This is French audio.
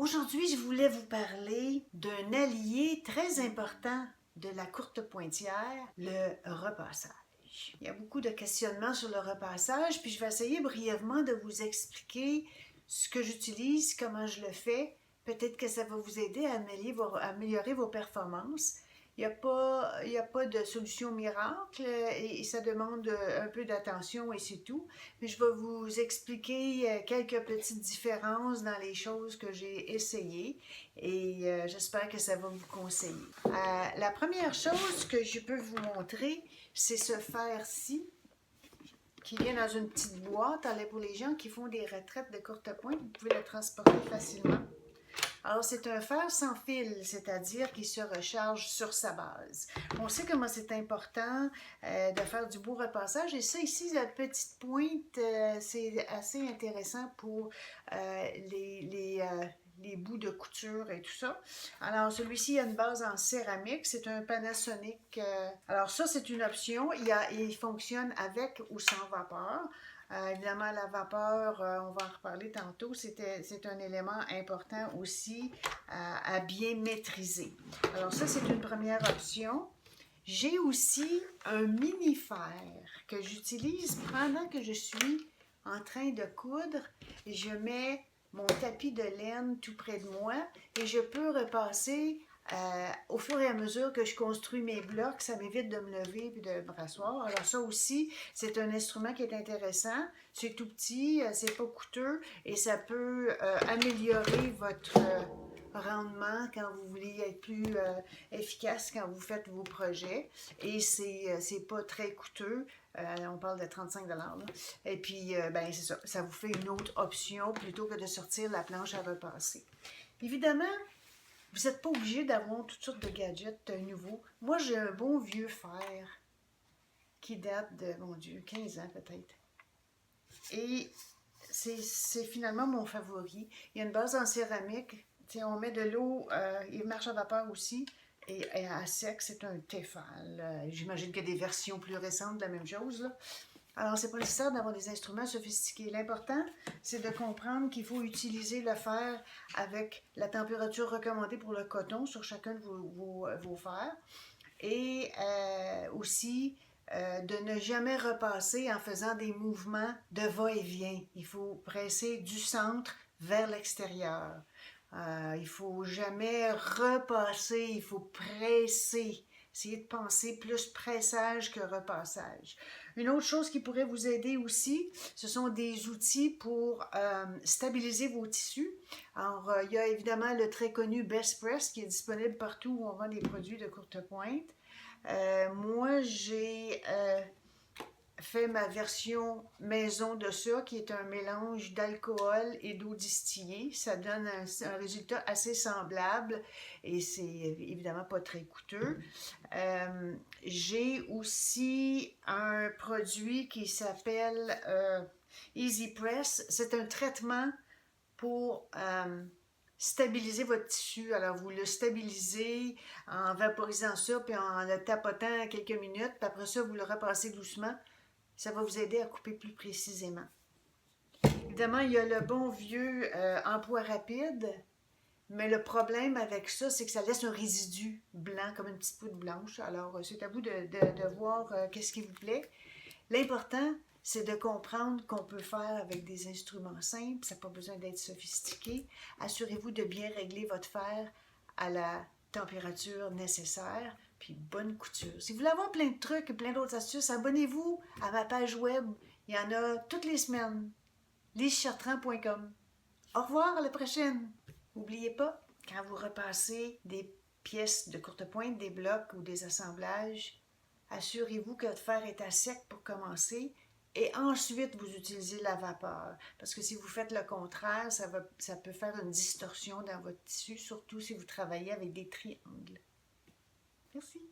Aujourd'hui, je voulais vous parler d'un allié très important de la courte pointière, le repassage. Il y a beaucoup de questionnements sur le repassage, puis je vais essayer brièvement de vous expliquer ce que j'utilise, comment je le fais. Peut-être que ça va vous aider à améliorer vos performances. Il y a pas de solution miracle et ça demande un peu d'attention et c'est tout. Mais je vais vous expliquer quelques petites différences dans les choses que j'ai essayées et j'espère que ça va vous conseiller. La première chose que je peux vous montrer, c'est ce fer-ci qui vient dans une petite boîte. Alors pour les gens qui font des retraites de courte pointe, vous pouvez le transporter facilement. Alors, c'est un fer sans fil, c'est-à-dire qu'il se recharge sur sa base. On sait comment c'est important de faire du beau repassage. Et ça, ici, la petite pointe, c'est assez intéressant pour les bouts de couture et tout ça. Alors, celui-ci a une base en céramique. C'est un Panasonic. Alors, ça, c'est une option. Il fonctionne avec ou sans vapeur. Évidemment, la vapeur, on va en reparler tantôt, c'est un élément important aussi à bien maîtriser. Alors ça, c'est une première option. J'ai aussi un mini-fer que j'utilise pendant que je suis en train de coudre. Je mets mon tapis de laine tout près de moi et je peux repasser au fur et à mesure que je construis mes blocs, ça m'évite de me lever et de me rasseoir. Alors ça aussi, c'est un instrument qui est intéressant. C'est tout petit, c'est pas coûteux et ça peut améliorer votre rendement quand vous voulez être plus efficace quand vous faites vos projets. Et c'est pas très coûteux. On parle de 35 $. Là. Et puis, ben c'est ça. Ça vous fait une autre option plutôt que de sortir la planche à repasser. Évidemment, vous n'êtes pas obligé d'avoir toutes sortes de gadgets nouveaux. Moi, j'ai un bon vieux fer qui date de, mon Dieu, 15 ans peut-être. Et c'est finalement mon favori. Il y a une base en céramique. T'sais, on met de l'eau, il marche à vapeur aussi. Et à sec, c'est un Tefal. J'imagine qu'il y a des versions plus récentes de la même chose. Là. Alors, c'est pas nécessaire d'avoir des instruments sophistiqués. L'important, c'est de comprendre qu'il faut utiliser le fer avec la température recommandée pour le coton sur chacun de vos fers. Et aussi, de ne jamais repasser en faisant des mouvements de va-et-vient. Il faut presser du centre vers l'extérieur. Il ne faut jamais repasser, il faut presser. Essayez de penser plus pressage que repassage. Une autre chose qui pourrait vous aider aussi, ce sont des outils pour stabiliser vos tissus. Alors, il y a évidemment le très connu Best Press qui est disponible partout où on vend des produits de courte pointe. Moi, j'ai fait ma version maison de ça, qui est un mélange d'alcool et d'eau distillée. Ça donne un résultat assez semblable et c'est évidemment pas très coûteux. J'ai aussi un produit qui s'appelle Easy Press. C'est un traitement pour stabiliser votre tissu. Alors, vous le stabilisez en vaporisant ça, puis en le tapotant quelques minutes, puis après ça, vous le repassez doucement. Ça va vous aider à couper plus précisément. Évidemment, il y a le bon vieux emploi rapide, mais le problème avec ça, c'est que ça laisse un résidu blanc, comme une petite poudre blanche. Alors, c'est à vous de voir qu'est-ce qui vous plaît. L'important, c'est de comprendre qu'on peut faire avec des instruments simples, ça n'a pas besoin d'être sophistiqué. Assurez-vous de bien régler votre fer à la température nécessaire, puis bonne couture. Si vous voulez avoir plein de trucs et plein d'autres astuces, abonnez-vous à ma page web. Il y en a toutes les semaines. lisechartrand.com. Au revoir, à la prochaine! N'oubliez pas, quand vous repassez des pièces de courte pointe, des blocs ou des assemblages, assurez-vous que votre fer est à sec pour commencer et ensuite vous utilisez la vapeur. Parce que si vous faites le contraire, ça peut faire une distorsion dans votre tissu, surtout si vous travaillez avec des triangles. Merci.